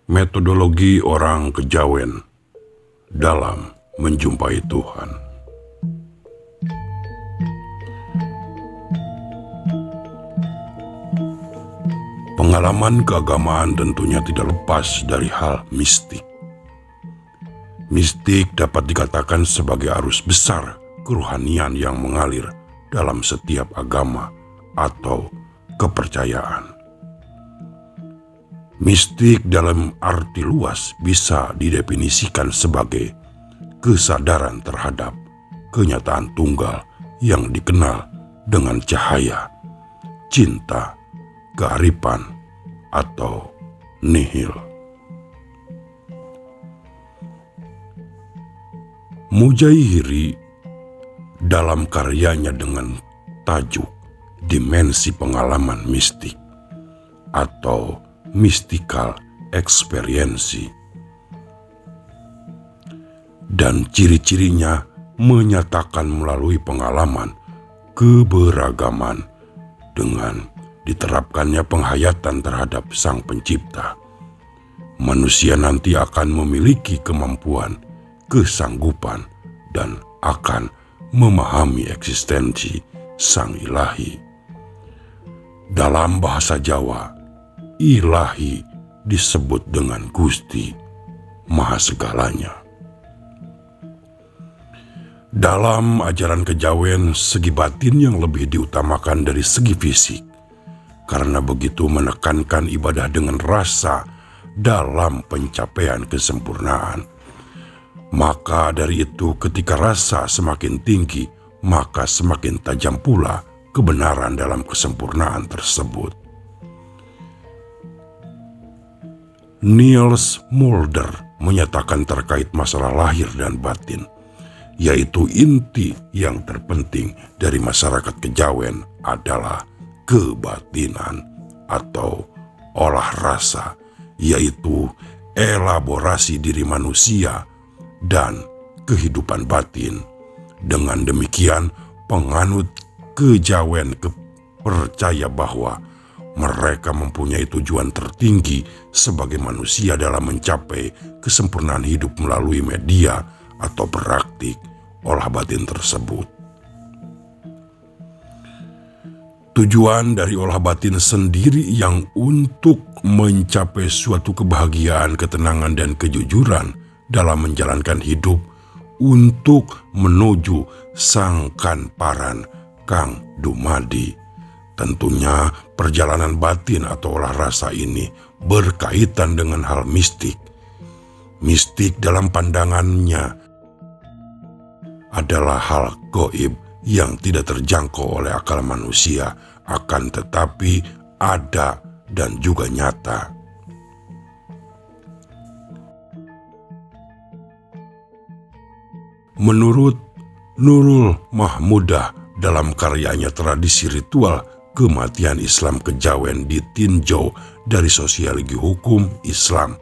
Metodologi orang kejawen dalam menjumpai Tuhan. Pengalaman keagamaan tentunya tidak lepas dari hal mistik. Mistik dapat dikatakan sebagai arus besar kerohanian yang mengalir dalam setiap agama atau kepercayaan. Mistik dalam arti luas bisa didefinisikan sebagai kesadaran terhadap kenyataan tunggal yang dikenal dengan cahaya, cinta, kearifan, atau nihil. Mujahiri dalam karyanya dengan tajuk Dimensi Pengalaman Mistik atau Mystical Experience dan ciri-cirinya menyatakan melalui pengalaman keberagaman dengan diterapkannya penghayatan terhadap Sang Pencipta, manusia nanti akan memiliki kemampuan, kesanggupan, dan akan memahami eksistensi Sang Ilahi. Dalam bahasa Jawa, Ilahi disebut dengan Gusti, Maha Segalanya. Dalam ajaran kejawen, segi batin yang lebih diutamakan dari segi fisik, karena begitu menekankan ibadah dengan rasa dalam pencapaian kesempurnaan. Maka dari itu ketika rasa semakin tinggi, maka semakin tajam pula kebenaran dalam kesempurnaan tersebut. Niels Mulder menyatakan terkait masalah lahir dan batin, yaitu inti yang terpenting dari masyarakat kejawen adalah kebatinan atau olah rasa, yaitu elaborasi diri manusia dan kehidupan batin. Dengan demikian, penganut kejawen percaya bahwa mereka mempunyai tujuan tertinggi sebagai manusia dalam mencapai kesempurnaan hidup melalui media atau praktik olah batin tersebut. Tujuan dari olah batin sendiri yang untuk mencapai suatu kebahagiaan, ketenangan, dan kejujuran dalam menjalankan hidup untuk menuju Sang Kanparan Kang Dumadi. Tentunya perjalanan batin atau olah rasa ini berkaitan dengan hal mistik. Mistik dalam pandangannya adalah hal gaib yang tidak terjangkau oleh akal manusia, akan tetapi ada dan juga nyata. Menurut Nurul Mahmudah dalam karyanya Tradisi Ritual Kematian Islam Kejawen di Tinjau dari Sosiologi Hukum Islam,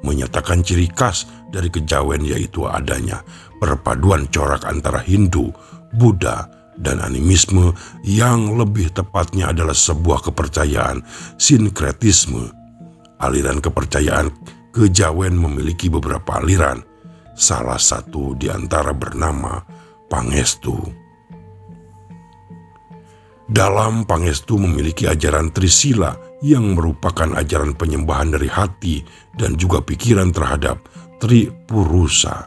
menyatakan ciri khas dari kejawen yaitu adanya perpaduan corak antara Hindu, Buddha, dan animisme, yang lebih tepatnya adalah sebuah kepercayaan sinkretisme. Aliran kepercayaan kejawen memiliki beberapa aliran, salah satu di antara bernama Pangestu. Dalam Pangestu memiliki ajaran Trisila yang merupakan ajaran penyembahan dari hati dan juga pikiran terhadap Tripurusa.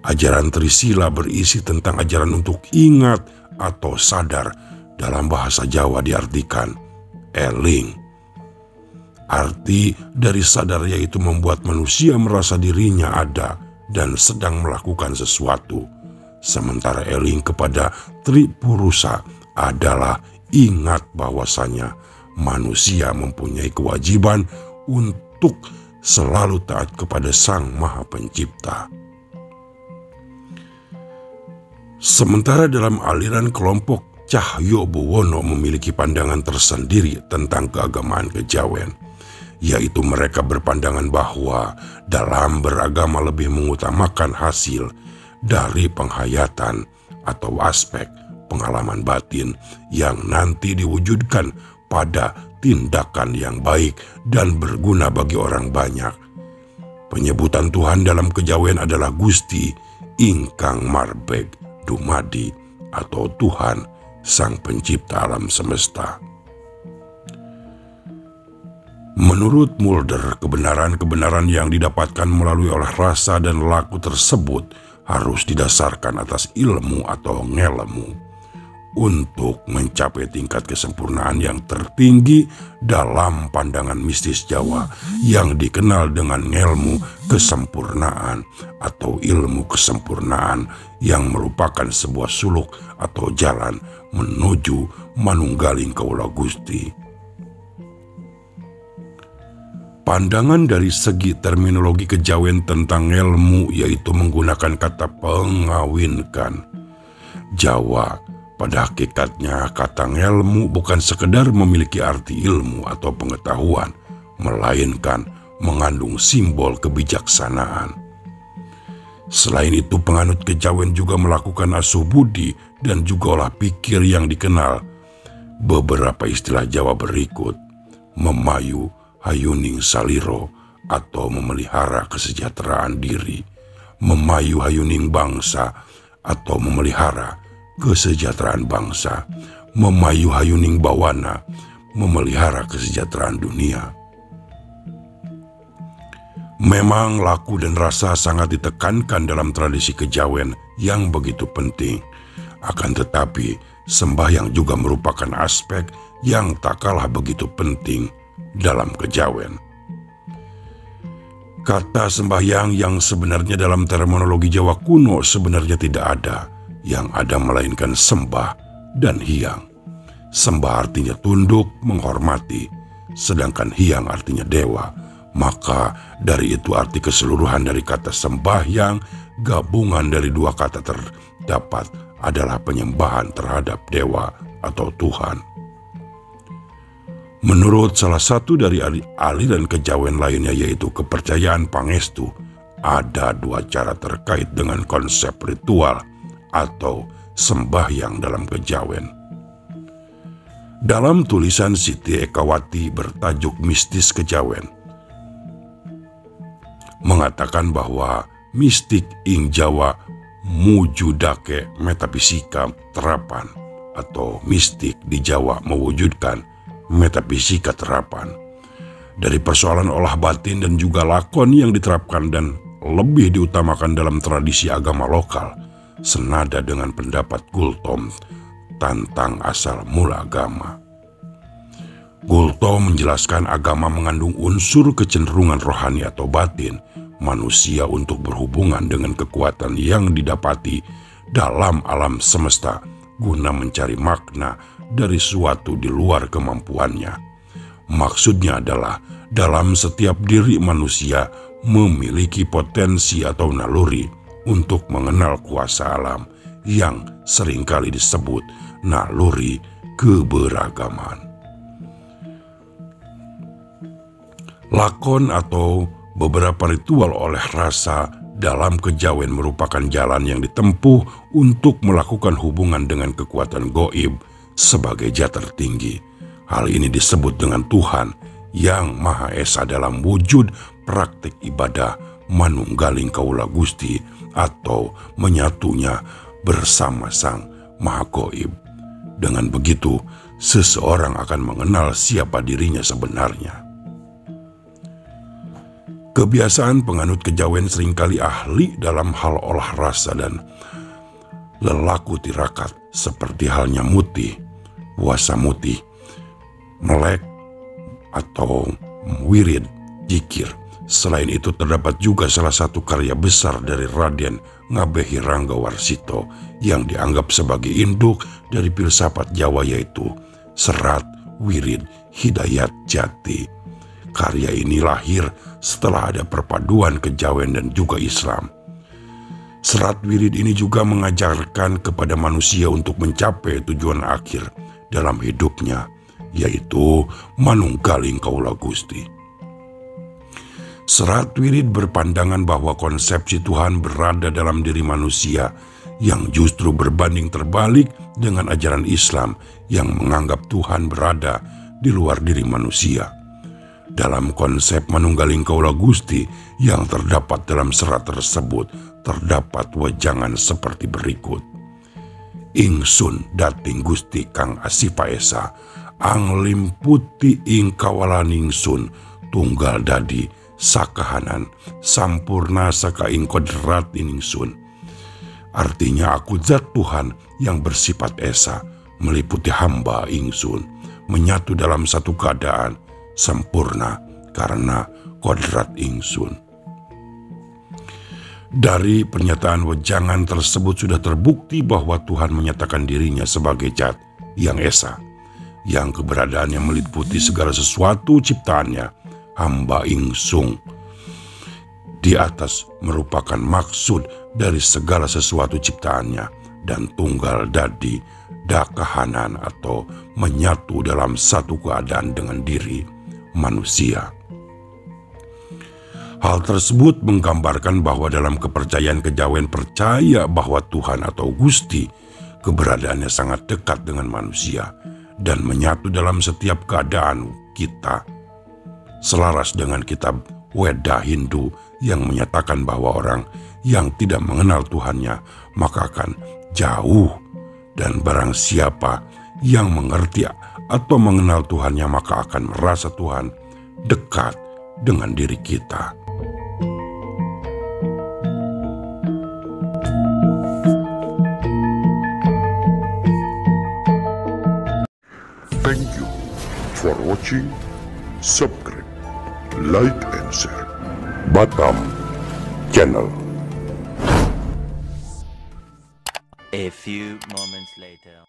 Ajaran Trisila berisi tentang ajaran untuk ingat atau sadar, dalam bahasa Jawa diartikan eling. Arti dari sadar yaitu membuat manusia merasa dirinya ada dan sedang melakukan sesuatu. Sementara eling kepada Tripurusa adalah ingat bahwasanya manusia mempunyai kewajiban untuk selalu taat kepada Sang Maha Pencipta. Sementara dalam aliran kelompok Cahyo Buwono memiliki pandangan tersendiri tentang keagamaan kejawen, yaitu mereka berpandangan bahwa dalam beragama lebih mengutamakan hasil dari penghayatan atau aspek pengalaman batin yang nanti diwujudkan pada tindakan yang baik dan berguna bagi orang banyak. Penyebutan Tuhan dalam kejawen adalah Gusti ingkang marbeg dumadi atau Tuhan Sang Pencipta alam semesta. Menurut Mulder, kebenaran-kebenaran yang didapatkan melalui oleh rasa dan laku tersebut harus didasarkan atas ilmu atau ngelemu untuk mencapai tingkat kesempurnaan yang tertinggi dalam pandangan mistis Jawa yang dikenal dengan ngelmu kesempurnaan atau ilmu kesempurnaan yang merupakan sebuah suluk atau jalan menuju manunggaling kaula Gusti. Pandangan dari segi terminologi kejawen tentang ngelmu yaitu menggunakan kata pengawinkan. Jawa pada hakikatnya kata ngelmu bukan sekedar memiliki arti ilmu atau pengetahuan, melainkan mengandung simbol kebijaksanaan. Selain itu, penganut kejawen juga melakukan asuh budi dan juga olah pikir yang dikenal beberapa istilah Jawa berikut: memayu hayuning saliro atau memelihara kesejahteraan diri, memayu hayuning bangsa atau memelihara kesejahteraan bangsa, memayu hayuning bawana, memelihara kesejahteraan dunia. Memang laku dan rasa sangat ditekankan dalam tradisi kejawen yang begitu penting. Akan tetapi, sembahyang juga merupakan aspek yang tak kalah begitu penting dalam kejawen. Kata sembahyang yang sebenarnya dalam terminologi Jawa kuno sebenarnya tidak ada. Yang ada melainkan sembah dan hyang. Sembah artinya tunduk, menghormati, sedangkan hyang artinya dewa. Maka dari itu arti keseluruhan dari kata sembahyang, gabungan dari dua kata terdapat adalah penyembahan terhadap dewa atau Tuhan. Menurut salah satu dari aliran kejawen lainnya yaitu kepercayaan pangestu, ada dua cara terkait dengan konsep ritual atau sembahyang dalam kejawen. Dalam tulisan Siti Ekawati bertajuk Mistis Kejawen, mengatakan bahwa mistik ing Jawa mujudake metafisika terapan atau mistik di Jawa mewujudkan metafisika terapan. Dari persoalan olah batin dan juga lakon yang diterapkan dan lebih diutamakan dalam tradisi agama lokal, senada dengan pendapat Gultom tentang asal mula agama. Gultom menjelaskan agama mengandung unsur kecenderungan rohani atau batin manusia untuk berhubungan dengan kekuatan yang didapati dalam alam semesta guna mencari makna dari suatu di luar kemampuannya. Maksudnya adalah dalam setiap diri manusia memiliki potensi atau naluri untuk mengenal kuasa alam yang seringkali disebut naluri keberagaman. Lakon atau beberapa ritual oleh rasa dalam kejawen merupakan jalan yang ditempuh untuk melakukan hubungan dengan kekuatan goib sebagai jat tertinggi. Hal ini disebut dengan Tuhan yang Maha Esa dalam wujud praktik ibadah manunggaling kaula Gusti atau menyatunya bersama Sang Maha Goib. Dengan begitu, seseorang akan mengenal siapa dirinya sebenarnya. Kebiasaan penganut kejawen seringkali ahli dalam hal olah rasa dan lelaku tirakat seperti halnya mutih, puasa mutih, melek, atau wirid, jikir. Selain itu terdapat juga salah satu karya besar dari Raden Ngabehi Ranggawarsita yang dianggap sebagai induk dari filsafat Jawa yaitu Serat Wirid Hidayat Jati. Karya ini lahir setelah ada perpaduan kejawen dan juga Islam. Serat wirid ini juga mengajarkan kepada manusia untuk mencapai tujuan akhir dalam hidupnya, yaitu manunggaling kaula Gusti. Serat wirid berpandangan bahwa konsepsi Tuhan berada dalam diri manusia yang justru berbanding terbalik dengan ajaran Islam yang menganggap Tuhan berada di luar diri manusia. Dalam konsep manunggaling kaula Gusti yang terdapat dalam serat tersebut, terdapat wejangan seperti berikut. Ingsun dating Gusti kang asipa esa, ang limputi ing kawalan ingsun, tunggal dadi sakahanan, sampurna saka ing kodrat ingsun. Artinya aku zat Tuhan yang bersifat esa, meliputi hamba ingsun, menyatu dalam satu keadaan, sempurna karena kodrat ingsun. Dari pernyataan wejangan tersebut sudah terbukti bahwa Tuhan menyatakan dirinya sebagai zat yang esa, yang keberadaannya meliputi segala sesuatu ciptaannya, hamba ingsun. Di atas merupakan maksud dari segala sesuatu ciptaannya, dan tunggal dadi dakahanan atau menyatu dalam satu keadaan dengan diri manusia. Hal tersebut menggambarkan bahwa dalam kepercayaan kejawen percaya bahwa Tuhan atau Gusti keberadaannya sangat dekat dengan manusia dan menyatu dalam setiap keadaan kita. Selaras dengan kitab Weda Hindu yang menyatakan bahwa orang yang tidak mengenal Tuhannya maka akan jauh, dan barang siapa yang mengerti atau mengenal Tuhannya maka akan merasa Tuhan dekat dengan diri kita. Thank you for watching. Subscribe, like and share Batam Channel. A few moments later.